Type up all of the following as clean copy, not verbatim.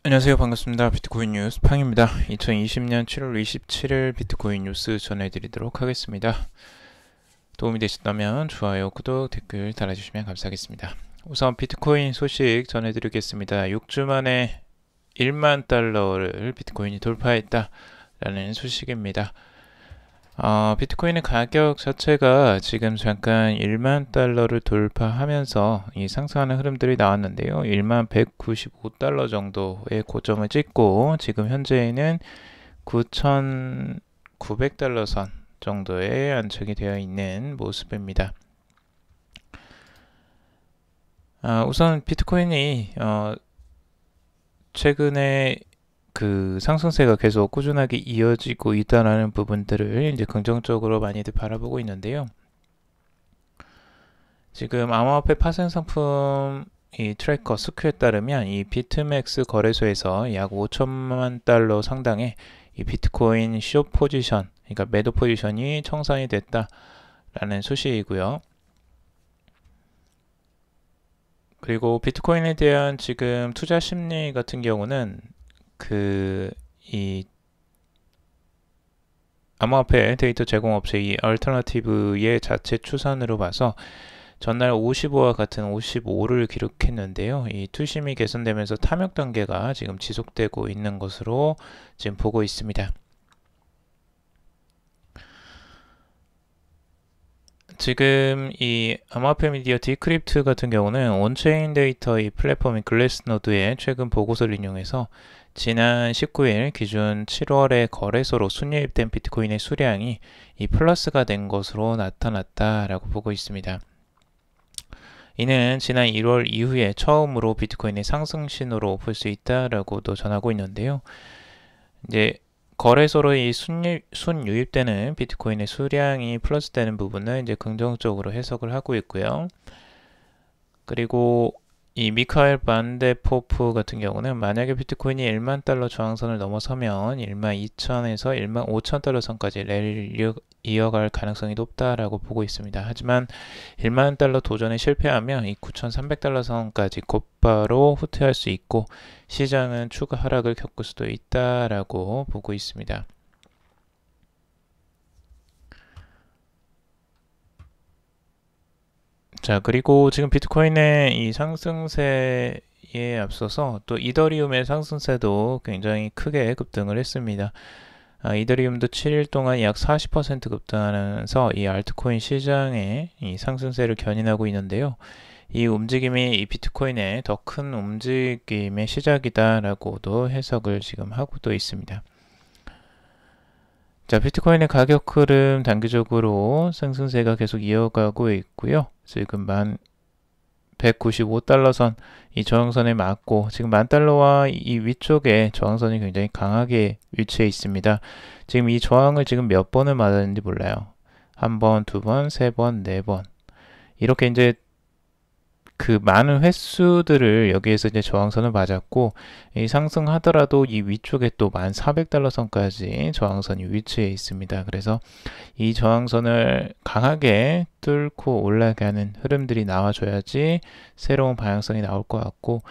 안녕하세요. 반갑습니다. 비트코인 뉴스 팡입니다. 2020년 7월 27일 비트코인 뉴스 전해드리도록 하겠습니다. 도움이 되셨다면 좋아요, 구독, 댓글 달아주시면 감사하겠습니다. 우선 비트코인 소식 전해드리겠습니다. 6주 만에 1만 달러를 비트코인이 돌파했다라는 소식입니다. 비트코인의 가격 자체가 지금 잠깐 1만 달러를 돌파하면서 이 상승하는 흐름들이 나왔는데요. 1만 195달러 정도의 고점을 찍고 지금 현재는 9,900달러 선 정도에 안착이 되어 있는 모습입니다. 우선 비트코인이 최근에 그 상승세가 계속 꾸준하게 이어지고 있다는 부분들을 이제 긍정적으로 많이들 바라보고 있는데요. 지금 암호화폐 파생 상품 이 트래커 스큐에 따르면 이 비트맥스 거래소에서 약 5천만 달러 상당의 이 비트코인 숏 포지션, 그러니까 매도 포지션이 청산이 됐다라는 소식이고요. 그리고 비트코인에 대한 지금 투자 심리 같은 경우는 이 암호화폐 데이터 제공업체 이 얼터너티브의 자체 추산으로 봐서 전날 55와 같은 55를 기록했는데요. 이 투심이 개선되면서 탐욕 단계가 지금 지속되고 있는 것으로 지금 보고 있습니다. 지금 이 암호화폐 미디어 디크립트 같은 경우는 온체인 데이터 이 플랫폼인 글래스노드의 최근 보고서를 인용해서 지난 19일 기준 7월에 거래소로 순유입된 비트코인의 수량이 이 플러스가 된 것으로 나타났다라고 보고 있습니다. 이는 지난 1월 이후에 처음으로 비트코인의 상승 신호로 볼 수 있다라고도 전하고 있는데요. 이제 거래소로 이 순유입되는 비트코인의 수량이 플러스되는 부분은 이제 긍정적으로 해석을 하고 있고요. 그리고 이 미카엘 반데포프 같은 경우는 만약에 비트코인이 1만 달러 저항선을 넘어서면 1만 2천에서 1만 5천 달러 선까지 랠리를 이어갈 가능성이 높다라고 보고 있습니다. 하지만 1만 달러 도전에 실패하면 이 9,300달러 선까지 곧바로 후퇴할 수 있고 시장은 추가 하락을 겪을 수도 있다라고 보고 있습니다. 자, 그리고 지금 비트코인의 이 상승세에 앞서서 또 이더리움의 상승세도 굉장히 크게 급등을 했습니다. 이더리움도 7일 동안 약 40% 급등하면서 이 알트코인 시장의 이 상승세를 견인하고 있는데요. 이 움직임이 이 비트코인의 더 큰 움직임의 시작이다라고도 해석을 지금 하고도 있습니다. 자, 비트코인의 가격 흐름 단기적으로 상승세가 계속 이어가고 있고요. 지금 195달러 선 이 저항선에 맞고 지금 10,000달러와 이 위쪽에 저항선이 굉장히 강하게 위치해 있습니다. 지금 이 저항을 지금 몇 번을 맞았는지 몰라요. 한 번, 두 번, 세 번, 네 번. 이렇게 이제 그 많은 횟수들을 여기에서 이제 저항선을 맞았고 이 상승하더라도 이 위쪽에 또 1,400달러 선까지 저항선이 위치해 있습니다. 그래서 이 저항선을 강하게 뚫고 올라가는 흐름들이 나와줘야지 새로운 방향성이 나올 것 같고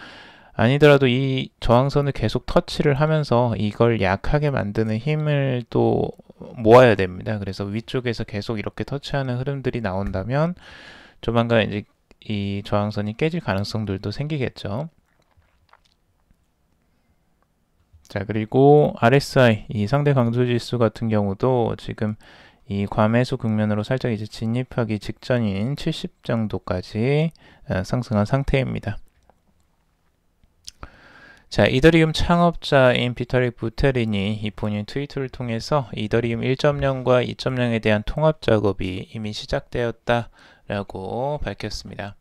아니더라도 이 저항선을 계속 터치를 하면서 이걸 약하게 만드는 힘을 또 모아야 됩니다. 그래서 위쪽에서 계속 이렇게 터치하는 흐름들이 나온다면 조만간 이제 이 저항선이 깨질 가능성들도 생기겠죠. 자, 그리고 RSI, 이 상대 강조 지수 같은 경우도 지금 이 과매수 국면으로 살짝 이제 진입하기 직전인 70 정도까지 상승한 상태입니다. 자, 이더리움 창업자인 비타릭 부테린이 이 본인 트위터를 통해서 이더리움 1.0과 2.0에 대한 통합 작업이 이미 시작되었다라고 밝혔습니다.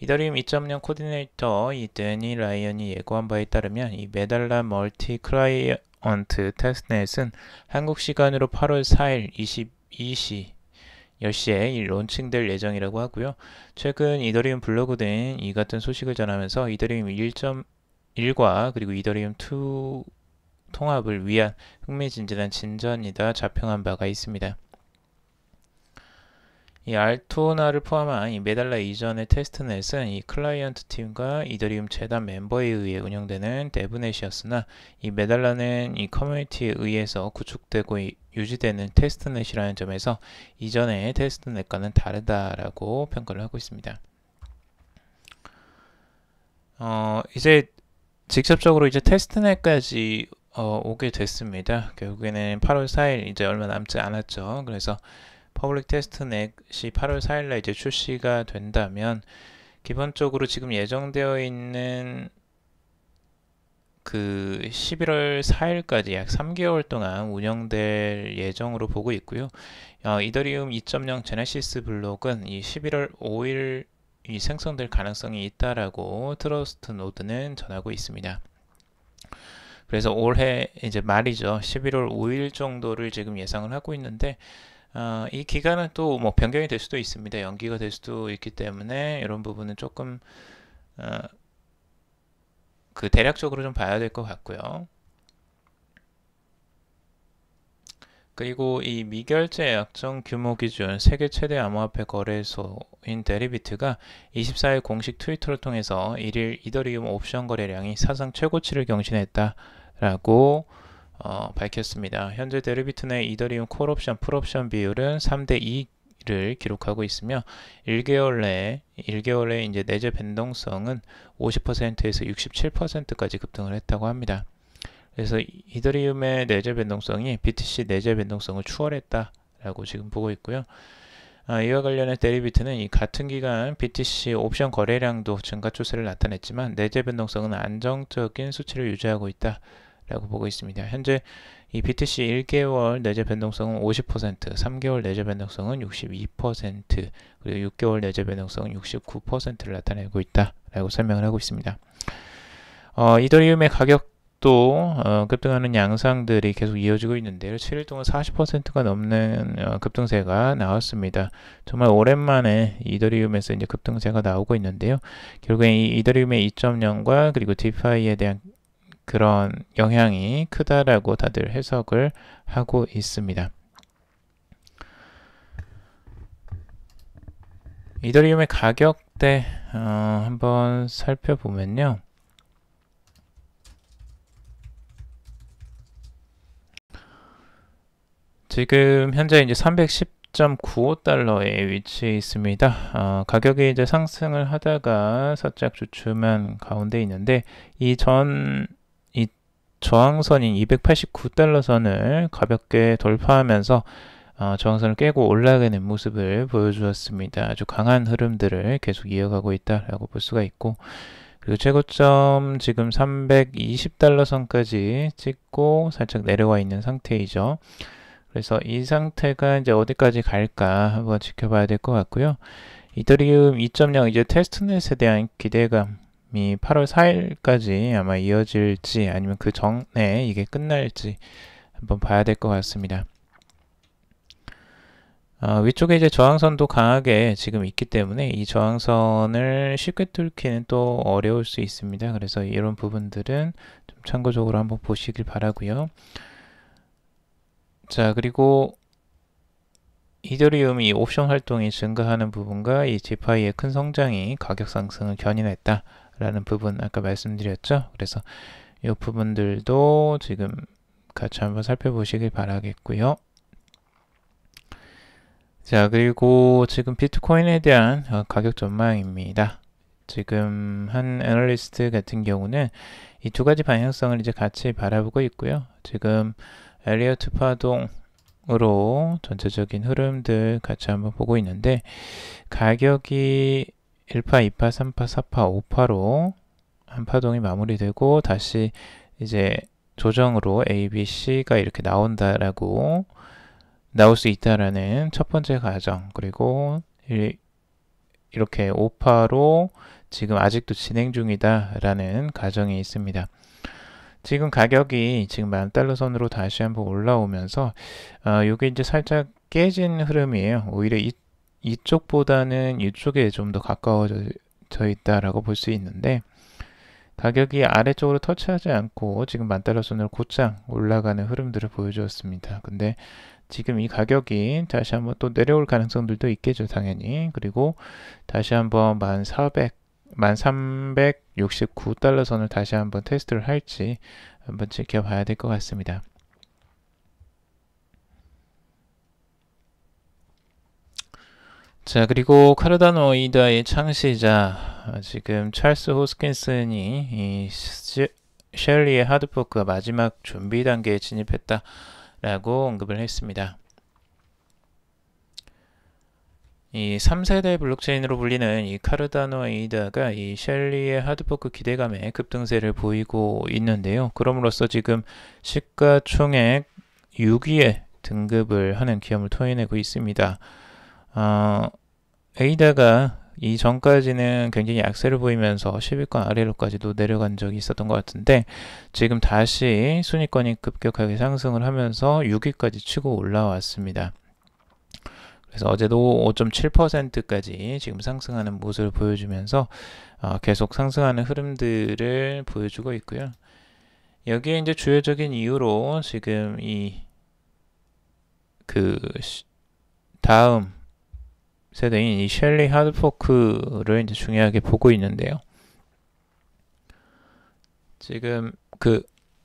이더리움 2.0 코디네이터 이 데니 라이언이 예고한 바에 따르면 이 메달라 멀티 클라이언트 테스트넷은 한국 시간으로 8월 4일 22시 10시에 론칭될 예정이라고 하고요. 최근 이더리움 블로그 등 이 같은 소식을 전하면서 이더리움 1.1과 그리고 이더리움 2 통합을 위한 흥미진진한 진전이다 자평한 바가 있습니다. 이 알토나를 포함한 이 메달라 이전의 테스트넷은 이 클라이언트 팀과 이더리움 재단 멤버에 의해 운영되는 데브넷이었으나 이 메달라는 이 커뮤니티에 의해서 구축되고 유지되는 테스트넷이라는 점에서 이전의 테스트넷과는 다르다라고 평가를 하고 있습니다. 이제 직접적으로 이제 테스트넷까지 오게 됐습니다. 결국에는 8월 4일 이제 얼마 남지 않았죠. 그래서 퍼블릭 테스트넷이 8월 4일날 이제 출시가 된다면 기본적으로 지금 예정되어 있는 그 11월 4일까지 약 3개월 동안 운영될 예정으로 보고 있고요. 이더리움 2.0 제네시스 블록은 이 11월 5일 이 생성될 가능성이 있다라고 트러스트 노드는 전하고 있습니다. 그래서 올해 이제 말이죠. 11월 5일 정도를 지금 예상을 하고 있는데 이 기간은 또 뭐 변경이 될 수도 있습니다. 연기가 될 수도 있기 때문에 이런 부분은 조금 그 대략적으로 좀 봐야 될 것 같고요. 그리고 이 미결제 약정 규모 기준 세계 최대 암호화폐 거래소인 데리비트가 24일 공식 트위터를 통해서 1일 이더리움 옵션 거래량이 사상 최고치를 경신했다라고 밝혔습니다. 현재 데리비트 내 이더리움 콜옵션, 풀옵션 비율은 3대 2를 기록하고 있으며 1개월 내에 이제 내재 변동성은 50%에서 67%까지 급등을 했다고 합니다. 그래서 이더리움의 내재 변동성이 BTC 내재 변동성을 추월했다라고 지금 보고 있고요. 이와 관련해 데리비트는 이 같은 기간 BTC 옵션 거래량도 증가 추세를 나타냈지만 내재 변동성은 안정적인 수치를 유지하고 있다라고 보고 있습니다. 현재 이 BTC 1개월 내재 변동성은 50%, 3개월 내재 변동성은 62%, 그리고 6개월 내재 변동성은 69%를 나타내고 있다라고 설명을 하고 있습니다. 이더리움의 가격 또 급등하는 양상들이 계속 이어지고 있는데요. 7일 동안 40%가 넘는 급등세가 나왔습니다. 정말 오랜만에 이더리움에서 이제 급등세가 나오고 있는데요. 결국에 이 이더리움의 2.0과 그리고 디파이에 대한 그런 영향이 크다라고 다들 해석을 하고 있습니다. 이더리움의 가격대 한번 살펴보면요. 지금 현재 이제 310.95달러에 위치해 있습니다. 가격이 이제 상승을 하다가 살짝 주춤한 가운데 있는데 이 저항선인 289달러 선을 가볍게 돌파하면서 저항선을 깨고 올라가는 모습을 보여주었습니다. 아주 강한 흐름들을 계속 이어가고 있다라고 볼 수가 있고, 그리고 최고점 지금 320달러 선까지 찍고 살짝 내려와 있는 상태이죠. 그래서 이 상태가 이제 어디까지 갈까 한번 지켜봐야 될 것 같고요. 이더리움 2.0 이제 테스트넷에 대한 기대감이 8월 4일까지 아마 이어질지 아니면 그 전에 이게 끝날지 한번 봐야 될 것 같습니다. 위쪽에 이제 저항선도 강하게 지금 있기 때문에 이 저항선을 쉽게 뚫기는 또 어려울 수 있습니다. 그래서 이런 부분들은 좀 참고적으로 한번 보시길 바라고요. 자, 그리고 이더리움이 옵션 활동이 증가하는 부분과 이 디파이의 큰 성장이 가격 상승을 견인했다라는 부분 아까 말씀드렸죠. 그래서 이 부분들도 지금 같이 한번 살펴보시길 바라겠고요. 자, 그리고 지금 비트코인에 대한 가격 전망입니다. 지금 한 애널리스트 같은 경우는 이 두 가지 방향성을 이제 같이 바라보고 있고요. 지금 엘리어트 파동으로 전체적인 흐름들 같이 한번 보고 있는데, 가격이 1파, 2파, 3파, 4파, 5파로 한 파동이 마무리되고 다시 이제 조정으로 A, B, C가 이렇게 나올 수 있다라는 첫 번째 가정, 그리고 이렇게 5파로 지금 아직도 진행 중이다라는 가정이 있습니다. 지금 가격이 지금 $10,000 선으로 다시 한번 올라오면서 이게 이제 살짝 깨진 흐름이에요. 오히려 이쪽보다는 이쪽에 좀 더 가까워져 있다라고 볼 수 있는데, 가격이 아래쪽으로 터치하지 않고 지금 10,000달러 선을 곧장 올라가는 흐름들을 보여주었습니다. 근데 지금 이 가격이 다시 한번 또 내려올 가능성들도 있겠죠, 당연히. 그리고 다시 한번 1369달러 선을 다시 한번 테스트를 할지 한번 지켜봐야 될 것 같습니다. 자, 그리고 카르다노 이다의 창시자 지금 찰스 호스킨슨이 이 셸리의 하드포크가 마지막 준비 단계에 진입했다라고 언급을 했습니다. 이 3세대 블록체인으로 불리는 이 카르다노 에이다가 이 셸리의 하드포크 기대감에 급등세를 보이고 있는데요. 그럼으로써 지금 시가총액 6위에 등급을 하는 기염을 토해내고 있습니다. 에이다가 이전까지는 굉장히 약세를 보이면서 10위권 아래로까지도 내려간 적이 있었던 것 같은데 지금 다시 순위권이 급격하게 상승을 하면서 6위까지 치고 올라왔습니다. 그래서 어제도 5.7%까지 지금 상승하는 모습을 보여주면서 계속 상승하는 흐름들을 보여주고 있고요. 여기에 이제 주요적인 이유로 지금 다음 세대인 이 셸리 하드포크를 이제 중요하게 보고 있는데요. 지금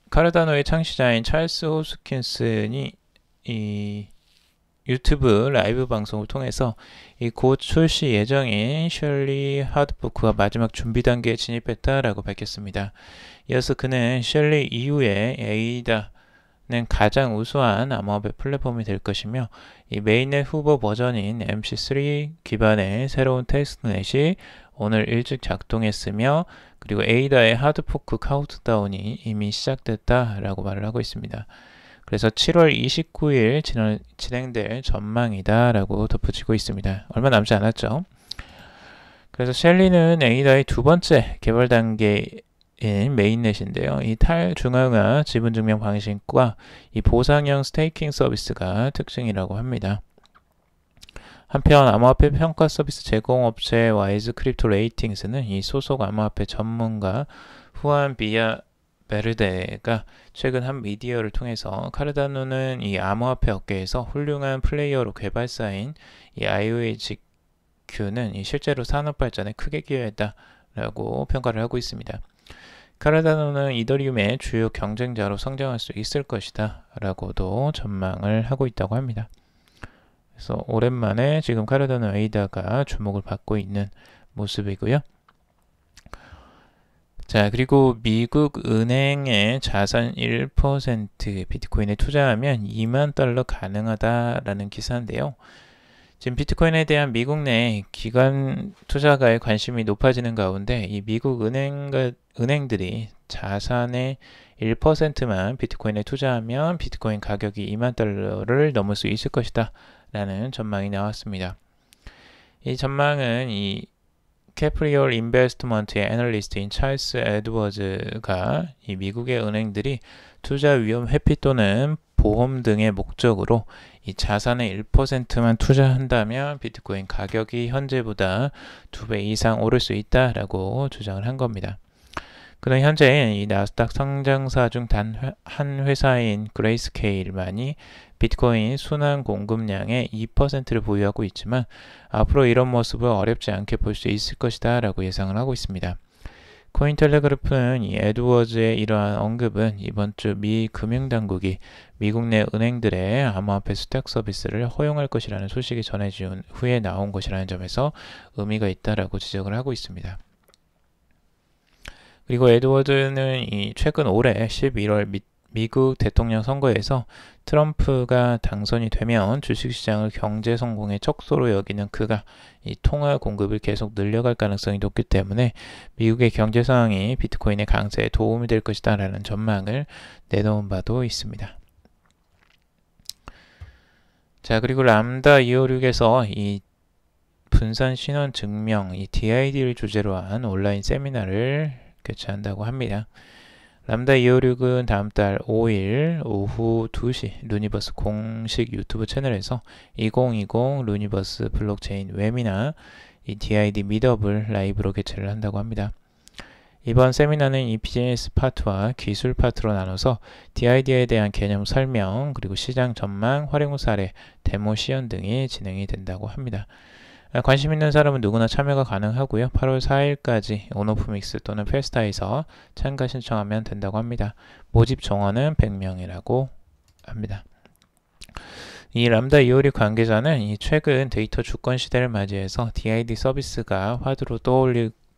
카르다노의 창시자인 찰스 호스킨슨이 이 유튜브 라이브 방송을 통해서 이 곧 출시 예정인 셸리 하드포크가 마지막 준비 단계에 진입했다라고 밝혔습니다. 이어서 그는 셸리 이후에 에이다는 가장 우수한 암호화폐 플랫폼이 될 것이며 이 메인넷 후보 버전인 MC3 기반의 새로운 테스트넷이 오늘 일찍 작동했으며 그리고 에이다의 하드포크 카운트다운이 이미 시작됐다라고 말을 하고 있습니다. 그래서 7월 29일 진행될 전망이다 라고 덧붙이고 있습니다. 얼마 남지 않았죠. 그래서 셸리는 에이다의 두 번째 개발 단계인 메인넷인데요. 이 탈중앙화 지분증명 방식과 이 보상형 스테이킹 서비스가 특징이라고 합니다. 한편 암호화폐 평가 서비스 제공업체 와이즈 크립토 레이팅스는 이 소속 암호화폐 전문가 후안 비아베르데가 최근 한 미디어를 통해서 카르다노는 이 암호화폐 업계에서 훌륭한 플레이어로 개발사인 이 IOHQ는 이 실제로 산업 발전에 크게 기여했다라고 평가를 하고 있습니다. 카르다노는 이더리움의 주요 경쟁자로 성장할 수 있을 것이다 라고도 전망을 하고 있다고 합니다. 그래서 오랜만에 지금 카르다노 에이다가 주목을 받고 있는 모습이고요. 자, 그리고 미국 은행의 자산 1% 비트코인에 투자하면 2만 달러 가능하다라는 기사인데요. 지금 비트코인에 대한 미국 내 기관 투자가의 관심이 높아지는 가운데 이 미국 은행들이 자산의 1%만 비트코인에 투자하면 비트코인 가격이 2만 달러를 넘을 수 있을 것이다 라는 전망이 나왔습니다. 이 전망은 이 캐프리얼 인베스트먼트의 애널리스트인 찰스 에드워즈가 이 미국의 은행들이 투자 위험 회피 또는 보험 등의 목적으로 이 자산의 1%만 투자한다면 비트코인 가격이 현재보다 2배 이상 오를 수 있다라고 주장을 한 겁니다. 그는 현재 이 나스닥 상장사 중 단 한 회사인 그레이스케일만이 비트코인 순환 공급량의 2%를 보유하고 있지만 앞으로 이런 모습을 어렵지 않게 볼 수 있을 것이다 라고 예상을 하고 있습니다. 코인텔레그래프는 이 에드워즈의 이러한 언급은 이번 주 미 금융당국이 미국 내 은행들의 암호화폐 스택 서비스를 허용할 것이라는 소식이 전해진 후에 나온 것이라는 점에서 의미가 있다라고 지적을 하고 있습니다. 그리고 에드워드는 최근 올해 11월 미국 대통령 선거에서 트럼프가 당선이 되면 주식시장을 경제 성공의 척소로 여기는 그가 이 통화 공급을 계속 늘려갈 가능성이 높기 때문에 미국의 경제 상황이 비트코인의 강세에 도움이 될 것이다 라는 전망을 내놓은 바도 있습니다. 자, 그리고 람다 256에서 이 분산 신원 증명 이 DID를 주제로 한 온라인 세미나를 개최한다고 합니다. 람다 256은 다음 달 5일 오후 2시 루니버스 공식 유튜브 채널에서 2020 루니버스 블록체인 웨비나 이 DID 미더블 라이브로 개최를 한다고 합니다. 이번 세미나는 이 비즈니스 파트와 기술 파트로 나눠서 DID에 대한 개념 설명, 그리고 시장 전망, 활용 사례, 데모 시연 등이 진행이 된다고 합니다. 관심 있는 사람은 누구나 참여가 가능하고요. 8월 4일까지 온오프믹스 또는 페스타에서 참가 신청하면 된다고 합니다. 모집 정원은 100명이라고 합니다. 이 람다 이오리 관계자는 이 최근 데이터 주권 시대를 맞이해서 DID 서비스가 화두로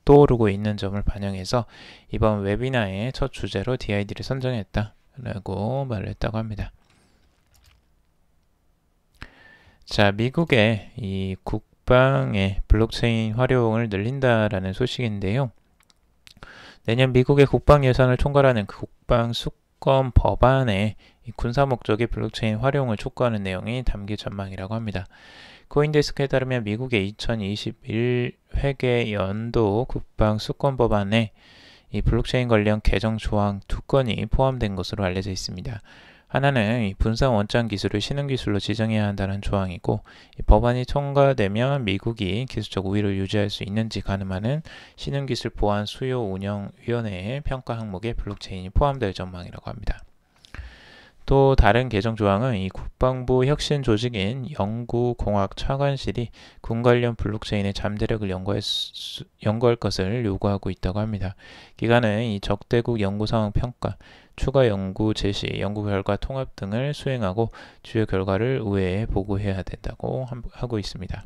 떠오르고 있는 점을 반영해서 이번 웨비나의 첫 주제로 DID를 선정했다라고 말을 했다고 합니다. 자, 미국의 이 국방의 블록체인 활용을 늘린다라는 소식인데요. 내년 미국의 국방 예산을 총괄하는 국방 수권 법안에 군사 목적의 블록체인 활용을 촉구하는 내용이 담긴 전망이라고 합니다. 코인데스크에 따르면 미국의 2021 회계 연도 국방 수권 법안에 이 블록체인 관련 개정 조항 2건이 포함된 것으로 알려져 있습니다. 하나는 이 분산 원장 기술을 신흥기술로 지정해야 한다는 조항이고, 이 법안이 통과되면 미국이 기술적 우위를 유지할 수 있는지 가늠하는 신흥기술 보안 수요 운영위원회의 평가 항목에 블록체인이 포함될 전망이라고 합니다. 또 다른 개정 조항은 이 국방부 혁신 조직인 연구공학차관실이 군 관련 블록체인의 잠재력을 연구할 것을 요구하고 있다고 합니다. 기관은 이 적대국 연구 상황 평가, 추가 연구 제시, 연구 결과 통합 등을 수행하고 주요 결과를 의회에 보고해야 된다고 하고 있습니다.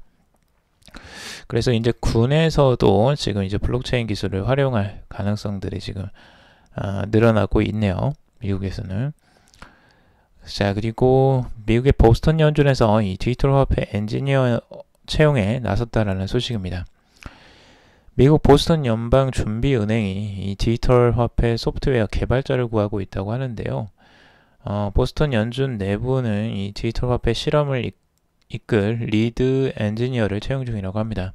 그래서 이제 군에서도 지금 이제 블록체인 기술을 활용할 가능성들이 지금 늘어나고 있네요. 미국에서는. 자, 그리고 미국의 보스턴 연준에서 이 디지털 화폐 엔지니어 채용에 나섰다라는 소식입니다. 미국 보스턴 연방준비은행이 이 디지털 화폐 소프트웨어 개발자를 구하고 있다고 하는데요. 보스턴 연준 내부는 이 디지털 화폐 실험을 이끌 리드 엔지니어를 채용 중이라고 합니다.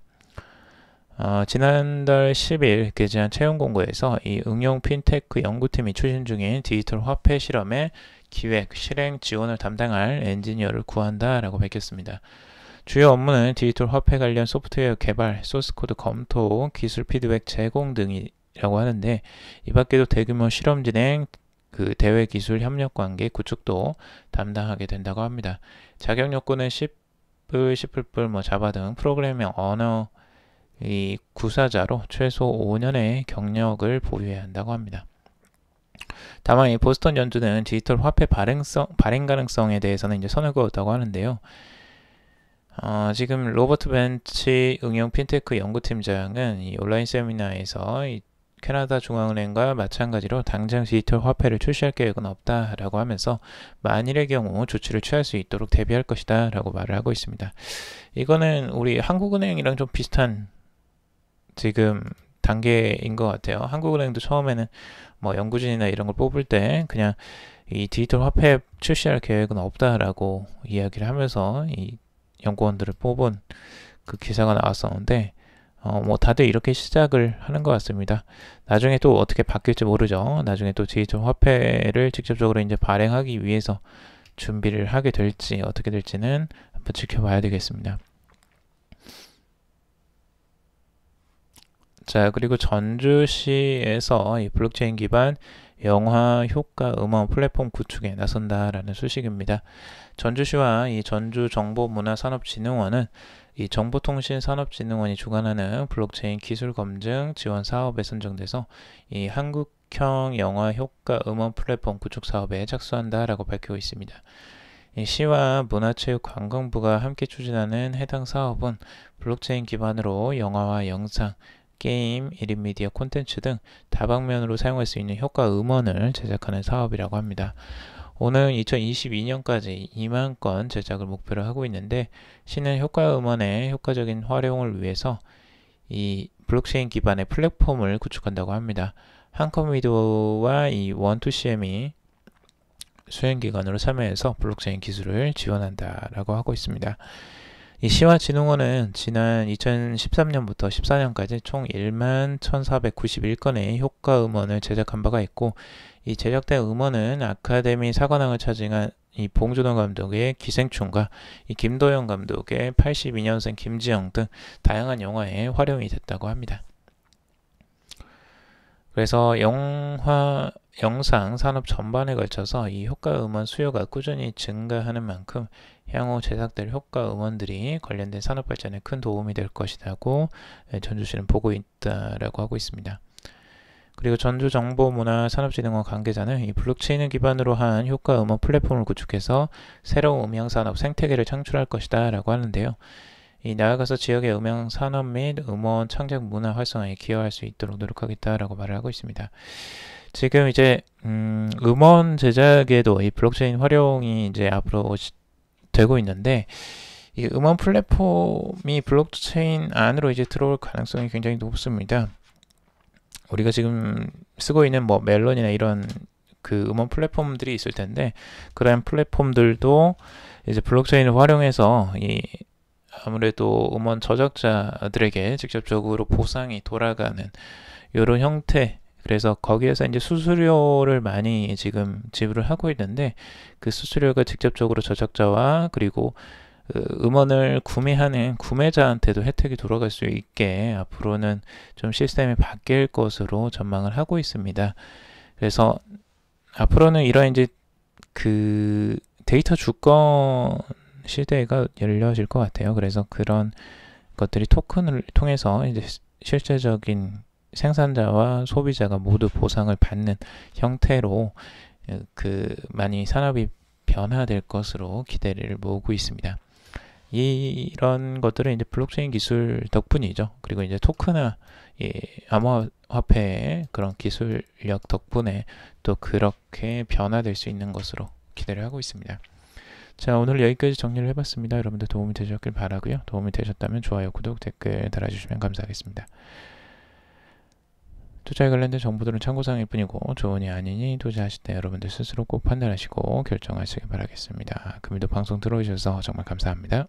지난달 10일 게재한 채용 공고에서 이 응용 핀테크 연구팀이 추진 중인 디지털 화폐 실험의 기획, 실행, 지원을 담당할 엔지니어를 구한다라고 밝혔습니다. 주요 업무는 디지털 화폐 관련 소프트웨어 개발, 소스코드 검토, 기술 피드백 제공 등이라고 하는데, 이 밖에도 대규모 실험 진행, 대외 기술 협력 관계 구축도 담당하게 된다고 합니다. 자격 요건은 C++, 자바 등 프로그래밍 언어 이 구사자로 최소 5년의 경력을 보유해야 한다고 합니다. 다만 이 보스턴 연준은 디지털 화폐 발행 가능성에 대해서는 이제 선을 그었다고 하는데요. 지금 로버트 벤치 응용 핀테크 연구팀장은 이 온라인 세미나에서 이 캐나다 중앙은행과 마찬가지로 당장 디지털 화폐를 출시할 계획은 없다라고 하면서 만일의 경우 조치를 취할 수 있도록 대비할 것이다 라고 말을 하고 있습니다. 이거는 우리 한국은행이랑 좀 비슷한 지금 단계인 것 같아요. 한국은행도 처음에는 뭐 연구진이나 이런 걸 뽑을 때 그냥 이 디지털 화폐 출시할 계획은 없다라고 이야기를 하면서 이 연구원들을 뽑은 그 기사가 나왔었는데, 뭐 다들 이렇게 시작을 하는 것 같습니다. 나중에 또 어떻게 바뀔지 모르죠. 나중에 또 디지털 화폐를 직접적으로 이제 발행하기 위해서 준비를 하게 될지 어떻게 될지는 한번 지켜봐야 되겠습니다. 자, 그리고 전주시에서 이 블록체인 기반 영화 효과 음원 플랫폼 구축에 나선다라는 소식입니다. 전주시와 이 전주정보문화산업진흥원은 이 정보통신산업진흥원이 주관하는 블록체인 기술 검증 지원 사업에 선정돼서 이 한국형 영화 효과 음원 플랫폼 구축 사업에 착수한다라고 밝히고 있습니다. 이 시와 문화체육관광부가 함께 추진하는 해당 사업은 블록체인 기반으로 영화와 영상, 게임, 1인 미디어 콘텐츠 등 다방면으로 사용할 수 있는 효과 음원을 제작하는 사업이라고 합니다. 오는 2022년까지 2만 건 제작을 목표로 하고 있는데, 시는 효과 음원의 효과적인 활용을 위해서 이 블록체인 기반의 플랫폼을 구축한다고 합니다. 한컴미디어와 이 원투CM이 수행기관으로 참여해서 블록체인 기술을 지원한다라고 하고 있습니다. 이 시와 진흥원은 지난 2013년부터 14년까지 총 1만 1,491건의 효과 음원을 제작한 바가 있고, 이 제작된 음원은 아카데미 사관왕을 차지한 이 봉준호 감독의 기생충과 이 김도영 감독의 82년생 김지영 등 다양한 영화에 활용이 됐다고 합니다. 그래서 영상 산업 전반에 걸쳐서 이 효과 음원 수요가 꾸준히 증가하는 만큼 향후 제작될 효과 음원들이 관련된 산업 발전에 큰 도움이 될 것이라고 전주시는 보고 있다라고 하고 있습니다. 그리고 전주정보문화산업진흥원 관계자는 이 블록체인을 기반으로 한 효과 음원 플랫폼을 구축해서 새로운 음향산업 생태계를 창출할 것이다 라고 하는데요. 이 나아가서 지역의 음향산업 및 음원 창작 문화 활성화에 기여할 수 있도록 노력하겠다라고 말을 하고 있습니다. 지금 이제 음원 제작에도 이 블록체인 활용이 이제 앞으로 되고 있는데, 이 음원 플랫폼이 블록체인 안으로 이제 들어올 가능성이 굉장히 높습니다. 우리가 지금 쓰고 있는 뭐 멜론이나 이런 그 음원 플랫폼들이 있을 텐데, 그런 플랫폼들도 이제 블록체인을 활용해서 이 아무래도 음원 저작자들에게 직접적으로 보상이 돌아가는 이런 형태, 그래서 거기에서 이제 수수료를 많이 지금 지불을 하고 있는데, 그 수수료가 직접적으로 저작자와 그리고 음원을 구매하는 구매자한테도 혜택이 돌아갈 수 있게 앞으로는 좀 시스템이 바뀔 것으로 전망을 하고 있습니다. 그래서 앞으로는 이런 이제 그 데이터 주권 시대가 열려질 것 같아요. 그래서 그런 것들이 토큰을 통해서 이제 실제적인 생산자와 소비자가 모두 보상을 받는 형태로 많이 산업이 변화될 것으로 기대를 모으고 있습니다. 이런 것들은 이제 블록체인 기술 덕분이죠. 그리고 이제 토큰화, 암호화폐의 그런 기술력 덕분에 또 그렇게 변화될 수 있는 것으로 기대를 하고 있습니다. 자, 오늘 여기까지 정리를 해봤습니다. 여러분들 도움이 되셨길 바라고요. 도움이 되셨다면 좋아요, 구독, 댓글 달아주시면 감사하겠습니다. 투자에 관련된 정보들은 참고사항일 뿐이고 조언이 아니니 투자하실 때 여러분들 스스로 꼭 판단하시고 결정하시길 바라겠습니다. 금일도 방송 들어오셔서 정말 감사합니다.